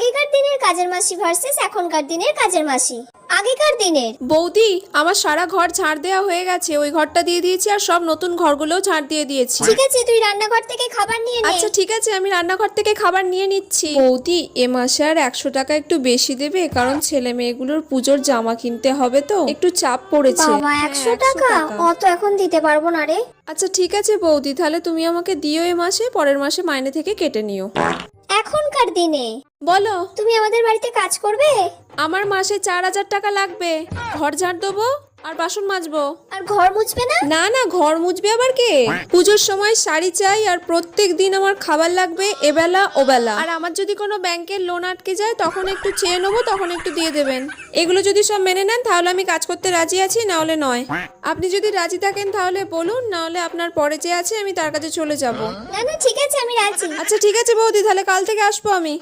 আগেকার দিনের কাজের মাসি ভার্সেস এখনকার দিনের কাজের মাসি। আগেকার দিনের বৌদি, আমার সারা ঘর ঝাড় দেওয়া হয়ে গেছে, ওই ঘরটা দিয়ে দিয়েছি আর সব নতুন ঘরগুলোও ঝাড় দিয়ে দিয়েছি। ঠিক আছে, তুই রান্নাঘর থেকে খাবার নিয়ে নে। আচ্ছা ঠিক আছে, আমি রান্নাঘর থেকে খাবার নিয়ে নিচ্ছি। বৌদি, এ মাসে আর 100 টাকা একটু বেশি দেবে, কারণ ছেলে মেয়েগুলোর পুজোর জামা কিনতে হবে তো, একটু চাপ পড়েছে। বাবা, 100 টাকা? অত এখন দিতে পারবো না রে। আচ্ছা ঠিক আছে বৌদি, তাহলে তুমি আমাকে দিও এ মাসে, পরের মাসে মাইনে থেকে কেটে নিও। এখনকার দিনে বলো। তুমি আমাদের বাড়িতে কাজ করবে? আমার মাসে 4000 টাকা লাগবে। ঘর ঝাড় দেবো আর বাসন মাজবো। আর ঘর মুছবে না? না না, ঘর মুছবে আবার কে? পুজোর সময় শাড়ি চাই আর প্রত্যেক দিন আমার খাবার লাগবে এবেলা ওবেলা। আর আমার যদি কোনো ব্যাংকের লোন আটকে যায় তখন একটু চেয়ে নেবো, তখন একটু দিয়ে দেবেন। এগুলো যদি সব মেনে নেন তাহলে আমি কাজ করতে রাজি আছি, না হলে নয়। আপনি যদি রাজি থাকেন তাহলে বলুন, না হলে আপনার পরে যে আছে আমি তার কাছে চলে যাব। না না, ঠিক আছে, আমি রাজি। আচ্ছা ঠিক আছে বৌদি, তাহলে কাল থেকে আসবো আমি।